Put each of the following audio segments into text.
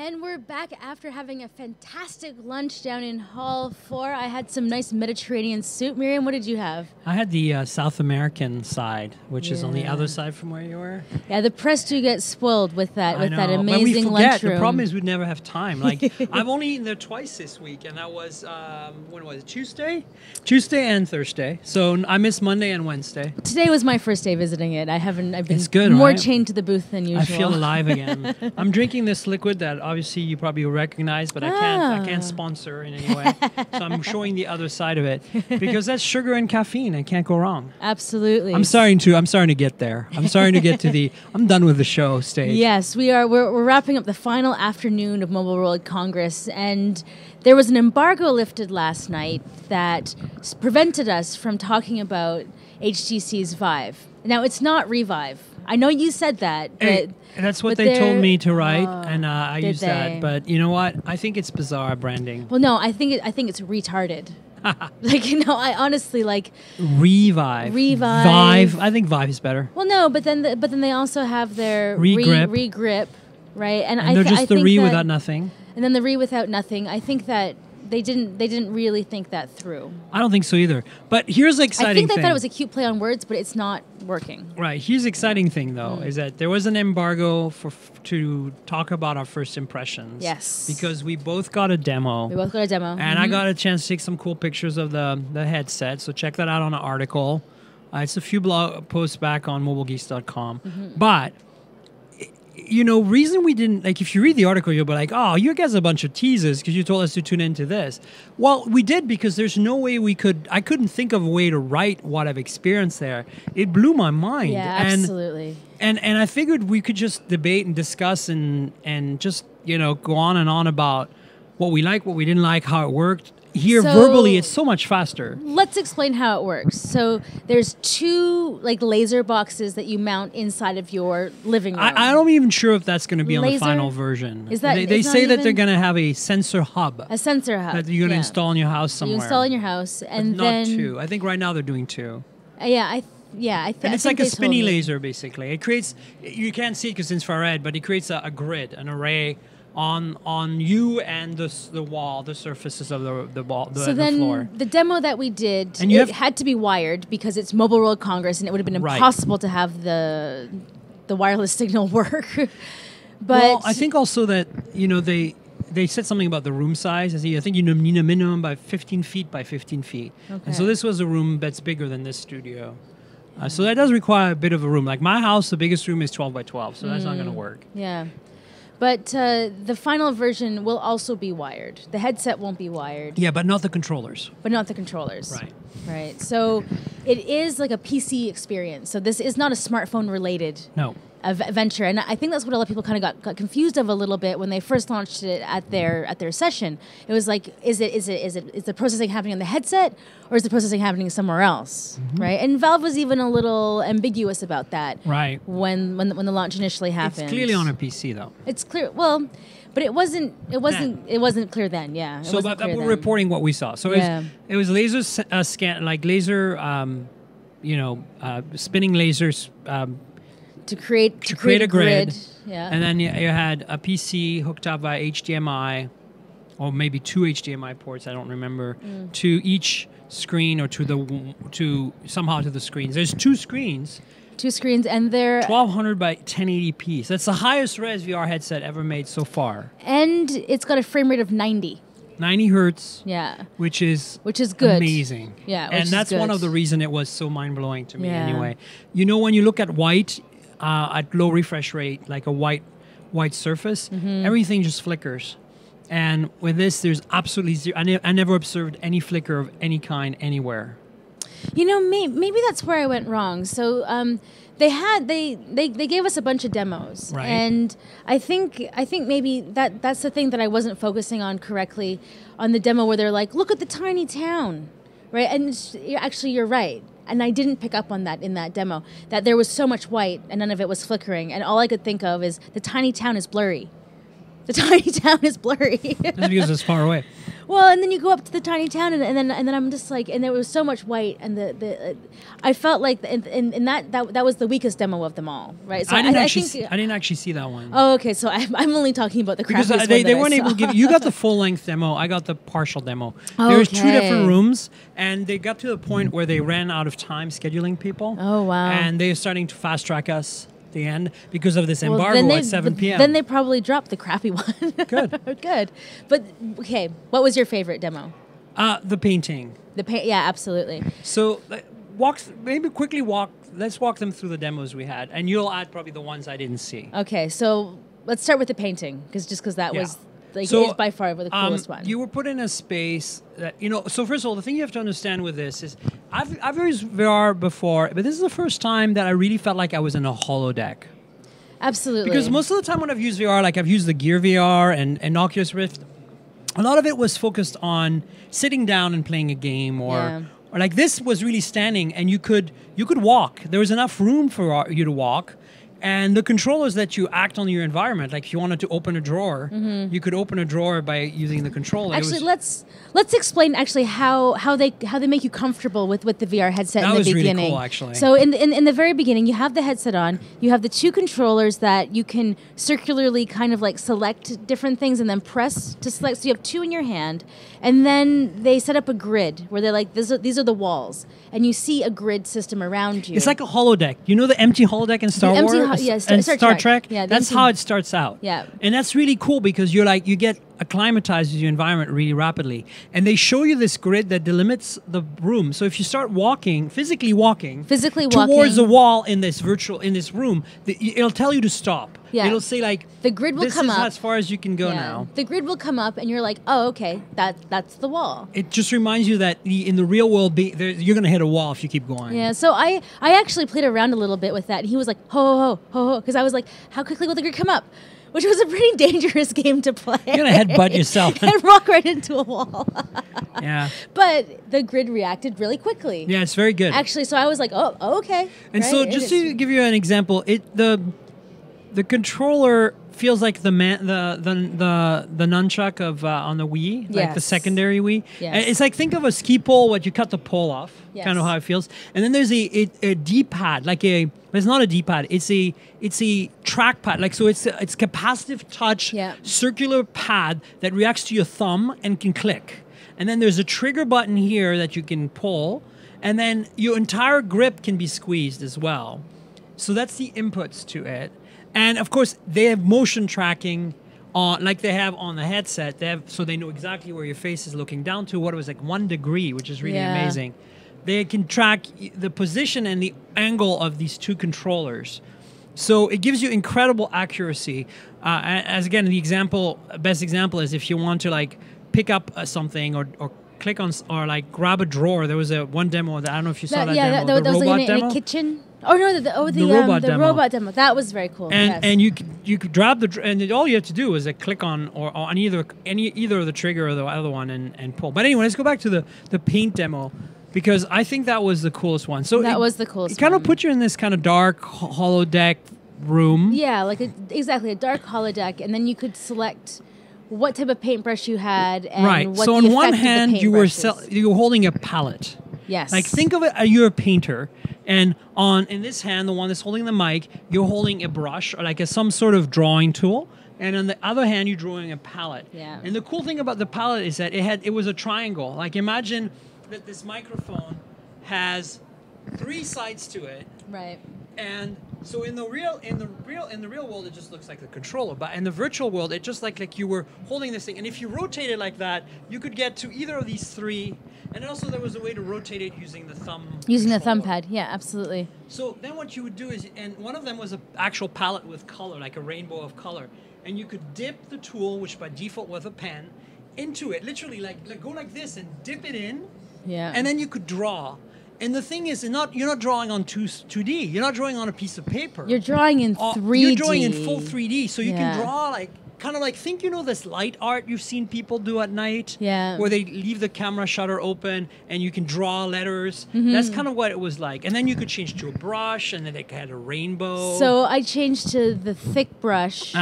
And we're back after having a fantastic lunch down in Hall 4. I had some nice Mediterranean soup. Myriam, what did you have? I had the South American side, which is on the other side from where you were. Yeah, the press do get spoiled with that that amazing but we forget. lunchroom. The problem is we never have time. Like I've only eaten there twice this week, and that was when was it? Tuesday and Thursday. So I missed Monday and Wednesday. Today was my first day visiting it. I've been it's good, more right? chained to the booth than usual. I feel alive again. I'm drinking this liquid that obviously you probably will recognize, but I can't sponsor in any way. So I'm showing the other side of it because that's sugar and caffeine. I can't go wrong. Absolutely. I'm starting to get there. I'm starting to get to the I'm done with the show stage. Yes, we are. We're wrapping up the final afternoon of Mobile World Congress, and there was an embargo lifted last night that prevented us from talking about HTC's Vive. Now, it's not Revive. I know you said that, but... Hey, that's what they told me to write, and I used that. But you know what? I think it's bizarre branding. Well, no, I think it's retarded. I honestly Revive. Vive. I think Vive is better. Well, no, but then they also have their regrip, right? And they're just the re without nothing. And then the re without nothing. I think that they didn't really think that through. I don't think so either. But here's the exciting thing. I think they thought it was a cute play on words, but it's not working. Right. Here's the exciting thing, though, is that there was an embargo to talk about our first impressions. Yes. Because we both got a demo. And I got a chance to take some cool pictures of the headset. So check that out on an article. It's a few blog posts back on mobilegeeks.com. But... reason we didn't, if you read the article, you'll be like, oh, you guys are a bunch of teasers because you told us to tune into this. Well, we did because there's no way I couldn't think of a way to write what I've experienced there. It blew my mind. Yeah, absolutely. And I figured we could just debate and discuss and just, go on and on about what we liked, what we didn't like, how it worked. Here, verbally, it's so much faster. Let's explain how it works. So there's two laser boxes that you mount inside of your living room. I'm not even sure if that's going to be on the final version. Is that they say that they're going to have a sensor hub. A sensor hub that you're going to install in your house somewhere. You install in your house, and then not two. I think right now they're doing two. I think it's like a spinny laser, basically. It creates. You can't see it because it's infrared, but it creates a grid, an array. On you and the wall, the surfaces of the wall, the floor. So then the demo that we did, it had to be wired because it's Mobile World Congress, and it would have been impossible to have the wireless signal work. But I think also that they said something about the room size. I think you need a minimum by 15 feet by 15 feet, and so this was a room that's bigger than this studio. So that does require a bit of a room. Like my house, the biggest room is 12 by 12, so that's not going to work. Yeah. But the final version will also be wired. The headset won't be wired. Yeah, but not the controllers. Right. So it is like a PC experience. So this is not a smartphone related venture. And I think that's what a lot of people kind of got confused of a little bit when they first launched it at their session. It was like, is the processing happening on the headset or is the processing happening somewhere else? Right. And Valve was even a little ambiguous about that. Right. When the launch initially happened. It's clearly on a PC though. It's clear. Well, but it wasn't clear then. Yeah. So we're reporting what we saw. So it was laser scan, like laser, spinning lasers. To create a grid. Yeah. And then you had a PC hooked up via HDMI, or maybe two HDMI ports, I don't remember, to each screen or somehow to the screens. There's two screens. And they're 1200 by 1080p. So that's the highest res VR headset ever made so far. And it's got a frame rate of 90. 90 hertz. Yeah. Which is good. Amazing. Yeah. And that's one of the reasons it was so mind-blowing to me anyway. When you look at white at low refresh rate, like a white surface, everything just flickers. And with this, there's absolutely zero. I never observed any flicker of any kind anywhere. Maybe that's where I went wrong. So they gave us a bunch of demos, right. And I think maybe that's the thing that I wasn't focusing on correctly on the demo where they're like, look at the tiny town, right? And actually, you're right. And I didn't pick up on that in that demo, that there was so much white and none of it was flickering. And all I could think of is the tiny town is blurry. The tiny town is blurry. That's because it's far away. Well, and then you go up to the tiny town, and then I'm just like, and there was so much white, and I felt like, and that was the weakest demo of them all, right? So I didn't actually see that one. Oh, okay. So I'm only talking about the crappiest because they weren't able to give you got the full length demo. I got the partial demo. There's 2 different rooms, and they got to the point where they ran out of time scheduling people. Oh wow! And they're starting to fast track us. The end because of this embargo at 7 p.m. Then they probably dropped the crappy one. Good. But okay, what was your favorite demo? The painting. Yeah, absolutely. So let's walk them through the demos we had, and you'll add probably the ones I didn't see. Okay, so let's start with the painting because that was it's by far the coolest one. You were put in a space that, so first of all, the thing you have to understand with this is I've used VR before, but this is the first time that I really felt like I was in a holodeck. Absolutely. Because most of the time when I've used VR, like I've used the Gear VR and Oculus Rift, a lot of it was focused on sitting down and playing a game or like this was really standing, and you could walk. There was enough room for you to walk. And the controllers let you act on your environment. Like if you wanted to open a drawer, you could open a drawer by using the controller. Actually, let's explain how they make you comfortable with the VR headset in the beginning. That was really cool, actually. So in the very beginning, you have the headset on. You have the 2 controllers that you can circularly kind of like select different things and then press to select. So you have 2 in your hand, and then they set up a grid where they're like, these are the walls, and you see a grid system around you. It's like a holodeck. You know the empty holodeck in Star Wars? And Star Trek. Yeah, that's how it starts out. Yeah. And that's really cool because you get acclimatized to your environment really rapidly. And they show you this grid that delimits the room. So if you start physically walking towards a wall in this room, it'll tell you to stop. Yeah. It'll say like, the grid will come up. This is as far as you can go now. The grid will come up and you're like, oh, okay, that's the wall. It just reminds you that in the real world, you're going to hit a wall if you keep going. Yeah, so I actually played around a little bit with that, and he was like, ho, ho, ho, ho, because I was like, how quickly will the grid come up? Which was a pretty dangerous game to play. You're going to headbutt yourself. And walk right into a wall. Yeah. But the grid reacted really quickly. Yeah, it's very good. Actually, so I was like, oh, okay. And so just to give you an example, the controller feels like the nunchuck of on the Wii, like the secondary Wii. Yes. It's like, think of a ski pole, what you cut the pole off, kind of how it feels. And then there's a D-pad, it's not a D-pad, it's a trackpad. Like, so it's capacitive touch, circular pad that reacts to your thumb and can click. And then there's a trigger button here that you can pull, and then your entire grip can be squeezed as well. So that's the inputs to it. And of course, they have motion tracking like they have on the headset. So they know exactly where your face is looking down to. What it was like 1 degree, which is really amazing. They can track the position and the angle of these 2 controllers. So it gives you incredible accuracy. As again, best example is if you want to like pick up something or click on or like grab a drawer. There was one demo that I don't know if you saw that demo. The robot like demo. In a kitchen. Oh no! The robot demo. That was very cool. And you could grab and all you have to do is click on on either of the trigger or the other one and pull. But anyway, let's go back to the paint demo, because I think that was the coolest one. So that was the coolest. It kind of put you in this kind of dark holodeck room. Yeah, like exactly a dark holodeck, and then you could select what type of paintbrush you had. And what so the on one hand, you were holding a palette. Yes. Like think of it, you're a painter, and in this hand, the one that's holding the mic, you're holding a brush or like some sort of drawing tool, and on the other hand, you're drawing a palette. Yeah. And the cool thing about the palette is that it was a triangle. Like imagine that this microphone has 3 sides to it. Right. And so in the real world, it just looks like the controller, but in the virtual world, it just like you were holding this thing. And if you rotate it like that, you could get to either of these 3. And also there was a way to rotate it using the thumb. Using the thumb pad, yeah, absolutely. So then what you would do is, and one of them was an actual palette with color, like a rainbow of color, and you could dip the tool, which by default was a pen, into it, literally like go like this and dip it in. Yeah. And then you could draw. And the thing is, you're not drawing on 2D. You're not drawing on a piece of paper. You're drawing in 3D. You're drawing in full 3D, so you can draw like kind of like, think, this light art you've seen people do at night? Yeah. Where they leave the camera shutter open and you can draw letters. That's kind of what it was like. And then you could change to a brush, and then it had a rainbow. So I changed to the thick brush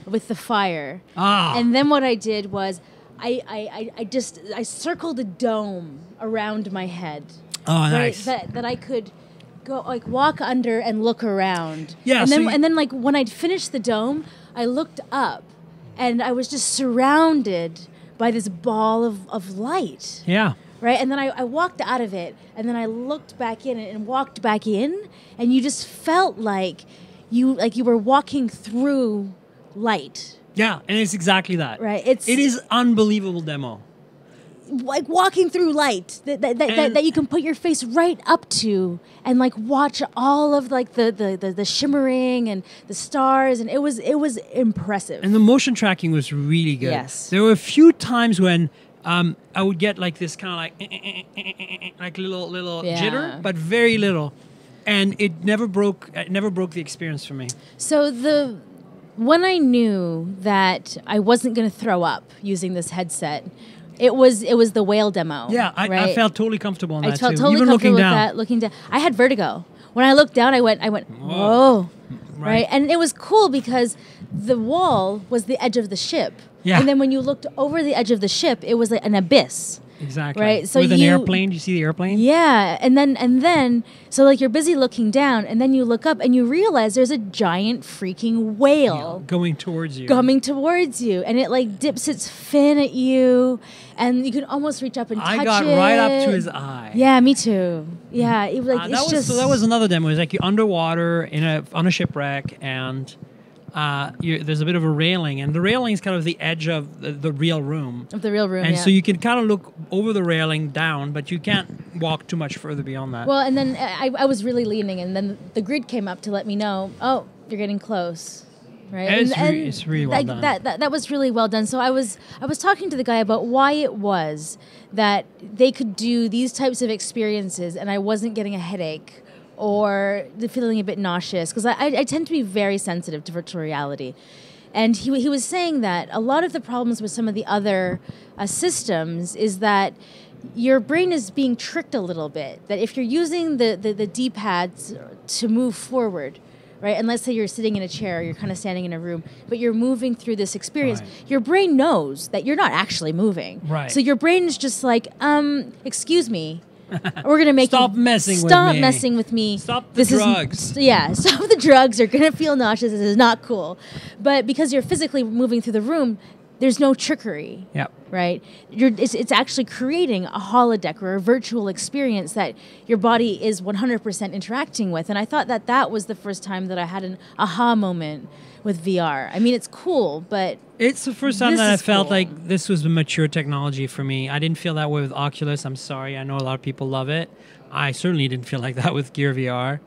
with the fire. And then what I did was I circled a dome around my head. Oh, nice. That I could go like walk under and look around. Yeah. And then like when I'd finished the dome, I looked up and I was just surrounded by this ball of light. Yeah. Right? And then I walked out of it, and then I looked back in and walked back in, and you just felt like you were walking through light. Yeah, and it's exactly that. Right. It is unbelievable demo. Like walking through light that you can put your face right up to and like watch all of like the shimmering and the stars, and it was impressive. And the motion tracking was really good. Yes. There were a few times when I would get like this kind of like little jitter, but very little, and it never broke the experience for me. So when I knew that I wasn't going to throw up using this headset, it was the whale demo. Yeah, I felt totally comfortable in that too. I felt totally Even comfortable looking with down. that. Looking down, I had vertigo. When I looked down, I went, whoa. Right? And it was cool because the wall was the edge of the ship. Yeah. And then when you looked over the edge of the ship, it was like an abyss. Exactly. Right. So with an airplane, do you see the airplane? Yeah, and then so like you're busy looking down, and then you look up and you realize there's a giant freaking whale going towards you. Coming towards you, and it like dips its fin at you, and you can almost reach up and touch it. I got right up to his eye. Yeah, me too. Yeah, it like that was another demo. It was like you're underwater on a shipwreck, and there's a bit of a railing, and the railing is kind of the edge of the real room. Of the real room, and so you can kind of look over the railing down, but you can't walk too much further beyond that. Well, and then I was really leaning, and then the grid came up to let me know, oh, you're getting close. Right? It's really well done. That was really well done. So I was talking to the guy about why it was that they could do these types of experiences, and I wasn't getting a headache or feeling a bit nauseous, because I tend to be very sensitive to virtual reality. And he was saying that a lot of the problems with some of the other systems is that your brain is being tricked a little bit, that if you're using the D-pads to move forward, right, and let's say you're sitting in a chair, you're kind of standing in a room, but you're moving through this experience, your brain knows that you're not actually moving. Right. So your brain is just like, excuse me, we're going to make Stop messing with me. Stop the drugs. Stop the drugs. You're going to feel nauseous. This is not cool. But because you're physically moving through the room, there's no trickery. Yep. Right? It's actually creating a holodeck or a virtual experience that your body is 100% interacting with. And I thought that was the first time that I had an aha moment with VR. I mean, it's cool, but it's the first time that I felt like this was a mature technology for me. I didn't feel that way with Oculus. I'm sorry. I know a lot of people love it. I certainly didn't feel like that with Gear VR.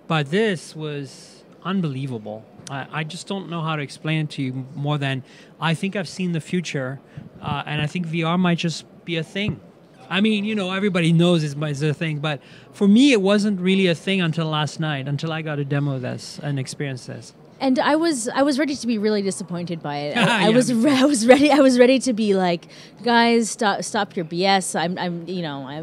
But this was unbelievable. I just don't know how to explain it to you more than I think I've seen the future, and I think VR might just be a thing. I mean, everybody knows it's a thing, but for me, it wasn't really a thing until last night, until I got to demo this and experience this. And I was ready to be really disappointed by it. I was ready to be like, guys, stop your BS. I'm tired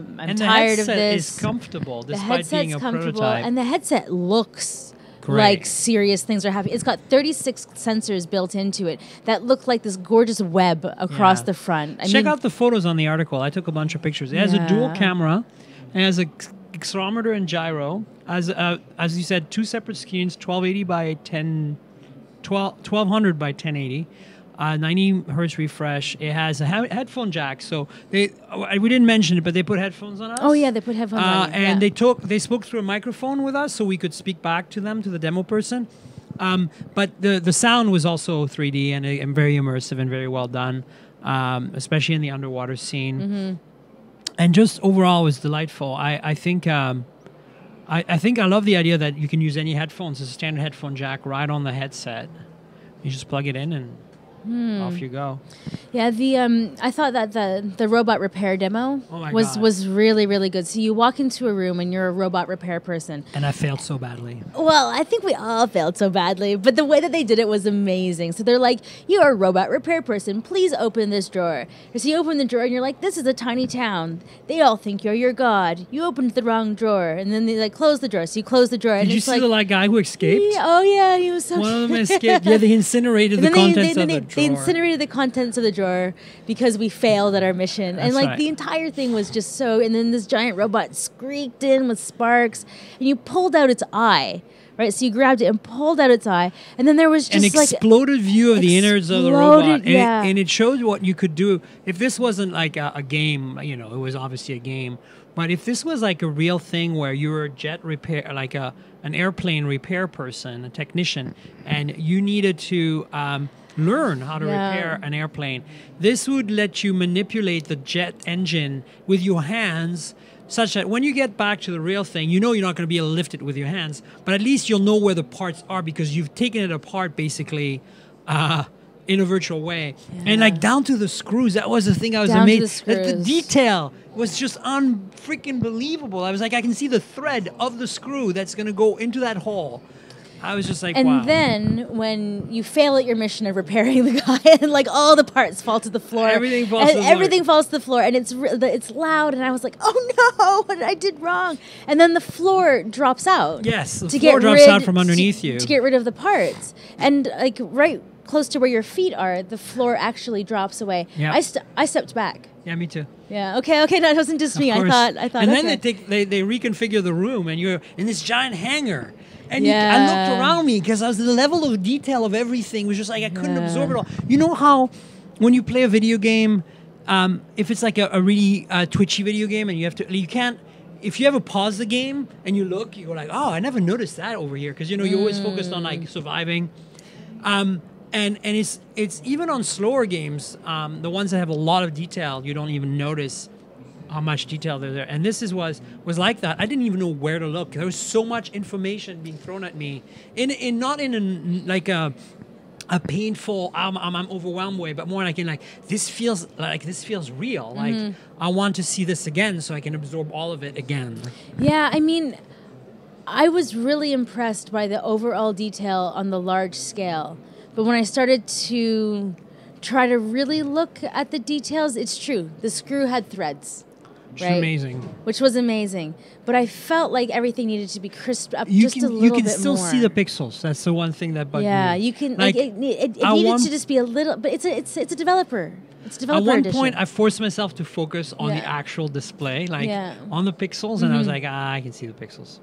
of this. The headset is comfortable despite being a prototype. And the headset looks like serious things are happening. It's got 36 sensors built into it that look like this gorgeous web across the front. Check out the photos on the article. I took a bunch of pictures. It has a dual camera. It has a accelerometer and gyro. As you said, two separate screens, 1280 by 1200 by 1080. 90 hertz refresh. It has a headphone jack. So we didn't mention it, but they put headphones on us. Oh yeah, they put headphones on. And they spoke through a microphone with us, so we could speak back to them, to the demo person. But the sound was also 3D and very immersive and very well done, especially in the underwater scene. Mm-hmm. And just overall, it was delightful. I think I love the idea that you can use any headphones. It's a standard headphone jack right on the headset. You just plug it in and off you go. Yeah, I thought that the robot repair demo was really, really good. So you walk into a room and you're a robot repair person. And I failed so badly. Well, I think we all failed so badly, but the way that they did it was amazing. So they're like, you are a robot repair person. Please open this drawer. So you open the drawer and you're like, this is a tiny town. They all think you're your god. You opened the wrong drawer. And then they like close the drawer. So you close the drawer. Did and you see the guy who escaped? Oh, yeah, he was so One of them escaped. Yeah, they incinerated the contents of the drawer. They incinerated the contents of the drawer because we failed at our mission. That's and right. The entire thing was just so, and then this giant robot squeaked in with sparks and you pulled out its eye, right? So you grabbed it and pulled out its eye and then there was just an exploded view of the innards of the robot. Yeah. And it showed what you could do. If this wasn't like a game, it was obviously a game, but if this was like a real thing where you were a jet repair, like an airplane repair person, a technician, and you needed to learn how to repair an airplane, this would let you manipulate the jet engine with your hands such that when you get back to the real thing, you're not going to be able to lift it with your hands, but at least you'll know where the parts are because you've taken it apart basically in a virtual way. Yeah. And like down to the screws, that was the thing I was amazed. The detail was just unfreaking believable. I was like, I can see the thread of the screw that's going to go into that hole. I was just like, wow. And then when you fail at your mission of repairing the guy and like all the parts fall to the floor. Everything falls to the floor. And it's loud and I was like, oh no, what did I did wrong? And then the floor drops out. Yes, the floor drops out from underneath you. To get rid of the parts. And like right close to where your feet are, the floor actually drops away. Yeah. I stepped back. Yeah, me too. Yeah. Okay. That wasn't just me. I thought. And then they reconfigure the room, and you're in this giant hangar. And I looked around me because the level of detail of everything was just like I couldn't absorb it all. You know how when you play a video game, if it's like a really twitchy video game, and you can't. If you ever pause the game and you look, you go like, oh, I never noticed that over here because you're always focused on like surviving. And it's even on slower games, the ones that have a lot of detail, you don't even notice how much detail they're there. And this was like that. I didn't even know where to look. There was so much information being thrown at me, not in a painful I'm overwhelmed way, but more like this feels real. Like I want to see this again so I can absorb all of it again. Yeah, I mean, I was really impressed by the overall detail on the large scale. But when I started to try to really look at the details, it's true. The screw had threads. Which was amazing. Which was amazing. But I felt like everything needed to be crisped up just a little bit more. You can still see the pixels. That's the one thing that bugged me. Yeah, you can. Like it needed to just be a little. But it's a developer. It's a developer edition. At one point, I forced myself to focus on the actual display, on the pixels, and I was like, I can see the pixels.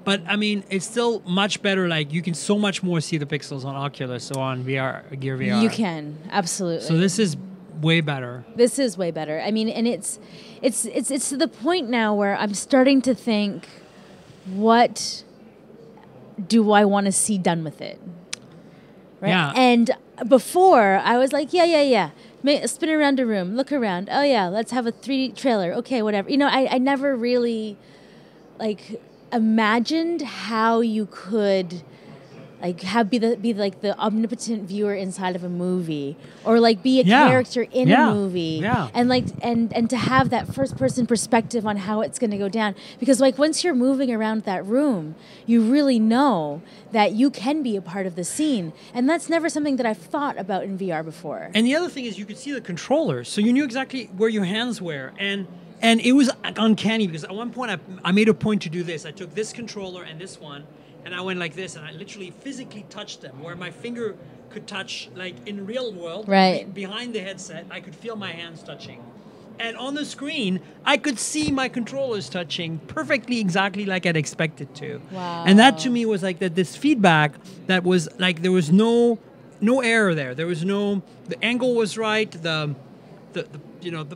But I mean, it's still much better. Like you can so much more see the pixels on Oculus or on Gear VR. You can, absolutely. So this is way better. This is way better. I mean, and it's to the point now where I'm starting to think, what do I want to see done with it? Right? Yeah. And before I was like, yeah. Spin around a room, look around. Oh yeah, let's have a 3D trailer. Okay, whatever. I never really imagined how you could be the omnipotent viewer inside of a movie, or be a character in a movie, and to have that first person perspective on how it's going to go down, because once you're moving around that room, you really know that you can be a part of the scene, and that's never something that I've thought about in VR before. And the other thing is you could see the controllers, so you knew exactly where your hands were, and it was uncanny because at one point I made a point to do this. I took this controller and this one, and I went like this, and I literally physically touched them, where my finger could touch, in real world, right behind the headset, I could feel my hands touching. And on the screen, I could see my controllers touching perfectly, exactly like I'd expected to. Wow. And that to me was this feedback that was there was no error there. There was the angle was right, the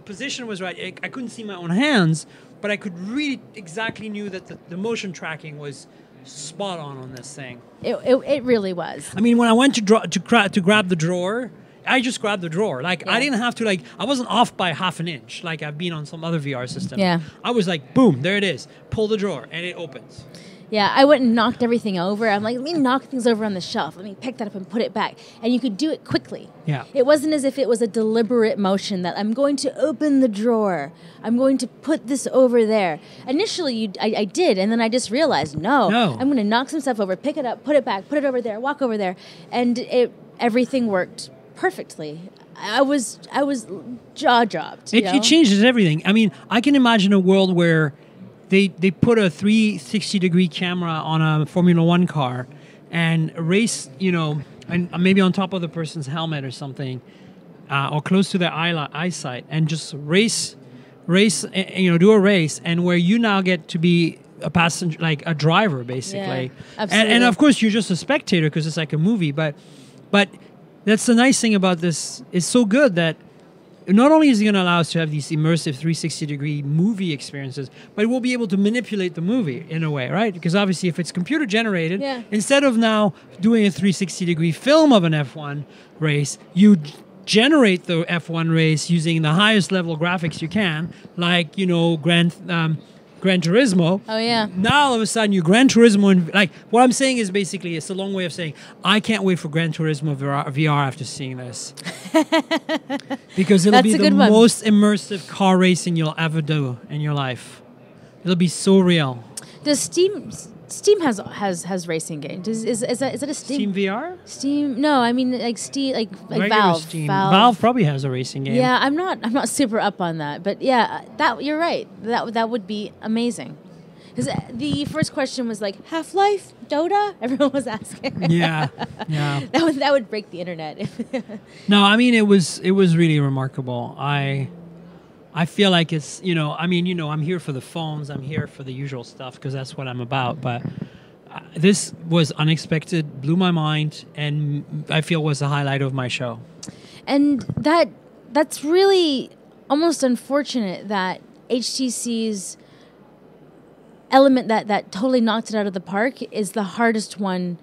position was right. I couldn't see my own hands, but I could really exactly knew that the motion tracking was spot on this thing. It really was. I mean, when I went to grab the drawer, I just grabbed the drawer. I didn't have to I wasn't off by half an inch like I've been on some other VR system. Yeah. I was boom, there it is. Pull the drawer and it opens. Yeah, I went and knocked everything over. I'm like, let me knock things over on the shelf. Let me pick that up and put it back. And you could do it quickly. Yeah. It wasn't as if it was a deliberate motion that I'm going to open the drawer. I'm going to put this over there. Initially, I did, and then I just realized, no. I'm going to knock some stuff over, pick it up, put it back, put it over there, walk over there. And everything worked perfectly. I was jaw-dropped. It changes everything. I mean, I can imagine a world where they put a 360-degree camera on a Formula One car and race, and maybe on top of the person's helmet or something, or close to their eyesight, and just race, do a race, and where you now get to be a passenger, like a driver, basically. Yeah, absolutely. And of course, you're just a spectator because it's like a movie, but that's the nice thing about this. It's so good that not only is it going to allow us to have these immersive 360-degree movie experiences, but we'll be able to manipulate the movie in a way, right? Because obviously if it's computer-generated, instead of now doing a 360-degree film of an F1 race, you generate the F1 race using the highest level graphics you can, like, Gran Turismo. Oh, yeah. Now, all of a sudden, you Gran Turismo... And, what I'm saying is basically, it's a long way of saying, I can't wait for Gran Turismo VR after seeing this. Because it'll be the most immersive car racing you'll ever do in your life. It'll be so real. Does Steam has racing games? Is that a Steam VR? Steam? No, I mean like Steam, like Valve. Steam. Valve probably has a racing game. Yeah, I'm not super up on that, but yeah, that you're right. That would be amazing. Because the first question was like Half-Life, Dota. Everyone was asking. Yeah. That would break the internet. No, I mean it was really remarkable. I feel like it's, I'm here for the phones. I'm here for the usual stuff because that's what I'm about. But this was unexpected, blew my mind, and I feel was the highlight of my show. And that's really almost unfortunate that HTC's element that totally knocked it out of the park is the hardest one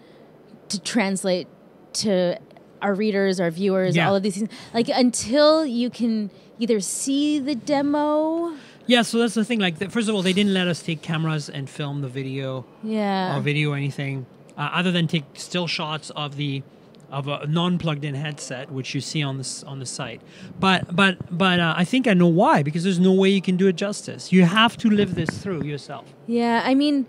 to translate to our readers, our viewers, all of these things. Like, until you can either see the demo. Yeah, so that's the thing. First of all, they didn't let us take cameras and film the video. Yeah. Or video or anything, other than take still shots of a non-plugged-in headset, which you see on the site. But I think I know why, because there's no way you can do it justice. You have to live this through yourself. Yeah, I mean,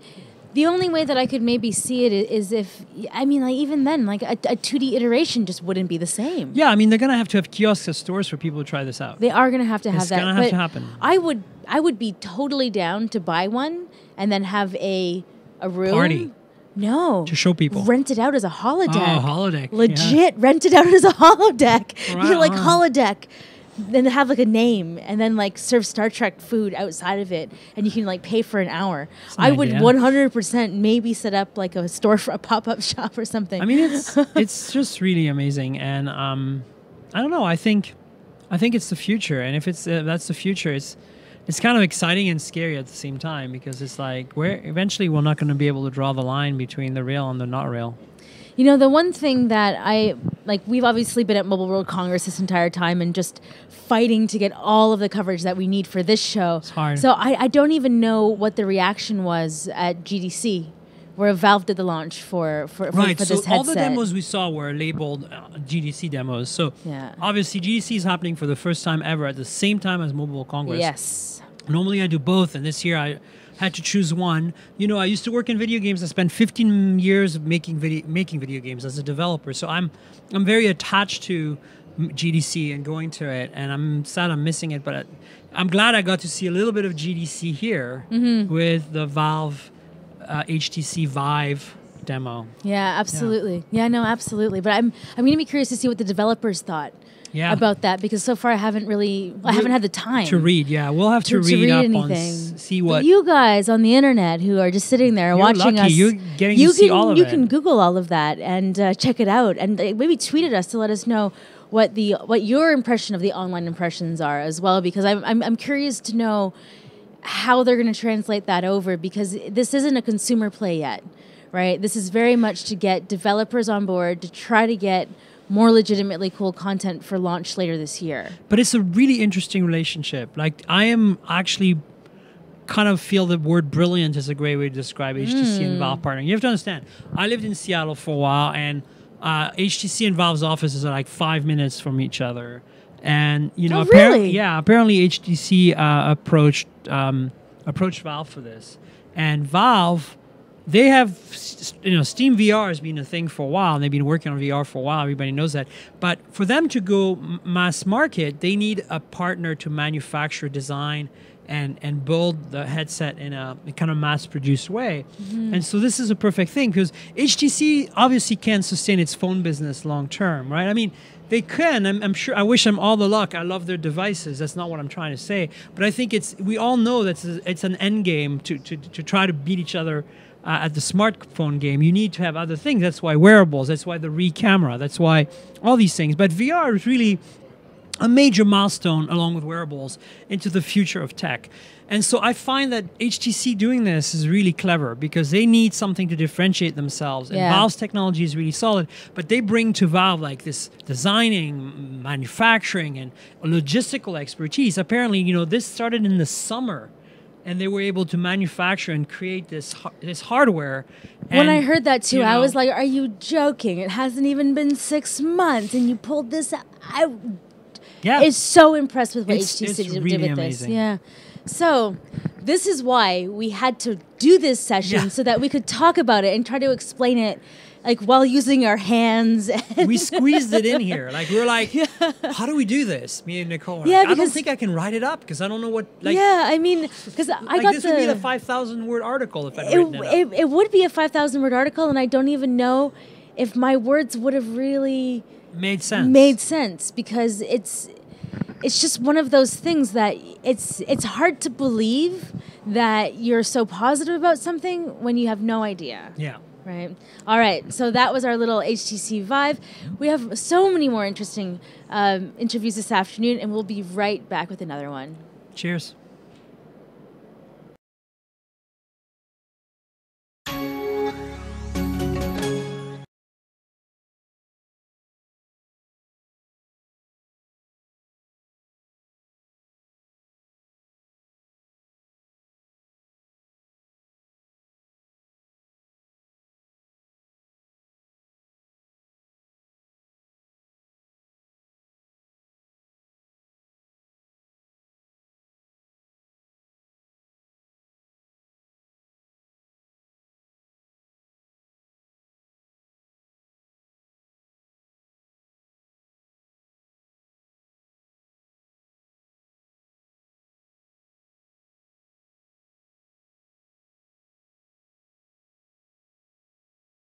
the only way that I could maybe see it is if, even then, a 2D iteration just wouldn't be the same. Yeah, I mean, they're going to have kiosks at stores for people to try this out. They are going to have that. It's going to have to happen. I would be totally down to buy one and then have a room. Party. No. To show people. Rent it out as a holodeck. Oh, holodeck. Legit, rent it out as a holodeck. Right, You're like, holodeck. Then have a name and then serve Star Trek food outside of it, and you can pay for an hour. I would 100% maybe set up a store for a pop-up shop or something. I mean, it's just really amazing, and I don't know. I think it's the future, and if that's the future, it's kind of exciting and scary at the same time, because it's eventually we're not going to be able to draw the line between the real and the not real. The one thing that we've obviously been at Mobile World Congress this entire time and just fighting to get all of the coverage that we need for this show. It's hard. So I don't even know what the reaction was at GDC, where Valve did the launch for this headset. All the demos we saw were labeled GDC demos. So obviously GDC is happening for the first time ever at the same time as Mobile World Congress. Yes. Normally I do both, and this year I had to choose one. I used to work in video games. I spent 15 years making video games as a developer. So I'm very attached to GDC and going to it, and I'm sad I'm missing it. But I'm glad I got to see a little bit of GDC here with the Valve HTC Vive demo. Yeah, absolutely. Yeah, no, absolutely. But I'm going to be curious to see what the developers thought. About that, because so far I haven't had the time to read. Yeah, we'll have to read up anything. On see what. But you guys on the internet who are just sitting there watching lucky. us, you're getting to see all of it. You can Google all of that and check it out, and maybe tweet at us to let us know what your impression of the online impressions are as well, because I'm curious to know how they're going to translate that over, because this isn't a consumer play yet, right? This is very much to get developers on board to try to get more legitimately cool content for launch later this year. But it's a really interesting relationship. I am actually kind of feel the word brilliant is a great way to describe HTC and Valve partnering. You have to understand, I lived in Seattle for a while, and HTC and Valve's offices are like 5 minutes from each other. And apparently HTC approached Valve for this, and Valve, they have, Steam VR has been a thing for a while, and they've been working on VR for a while. Everybody knows that. But for them to go mass market, they need a partner to manufacture, design, and build the headset in a kind of mass-produced way. And so this is a perfect thing, because HTC obviously can't sustain its phone business long-term, right? I mean, they can. I'm sure. I wish them all the luck. I love their devices. That's not what I'm trying to say. But I think we all know that it's an end game to try to beat each other at the smartphone game. You need to have other things. That's why wearables. That's why the camera. That's why all these things. But VR is really a major milestone, along with wearables, into the future of tech. And so I find that HTC doing this is really clever, because they need something to differentiate themselves. And Valve's technology is really solid, but they bring to Valve like this designing, manufacturing, and logistical expertise. Apparently, this started in the summer, and they were able to manufacture and create this hardware. When I heard that too, I was like, "Are you joking? It hasn't even been 6 months, and you pulled this out." It's so impressed with what HTC did with this. Yeah. So this is why we had to do this session, so that we could talk about it and try to explain it, like, while using our hands. We squeezed it in here. Like, we're like, how do we do this? Me and Nicole. Yeah, I don't think I can write it up, because I don't know what. Like, I mean, because I got this would be a 5,000 word article if I'd written it up. It would be a 5,000 word article, and I don't even know if my words would have really made sense. Because it's just one of those things that it's hard to believe that you're so positive about something when you have no idea. Yeah. Right. All right. So that was our little HTC Vive. We have so many more interesting interviews this afternoon, and we'll be right back with another one. Cheers.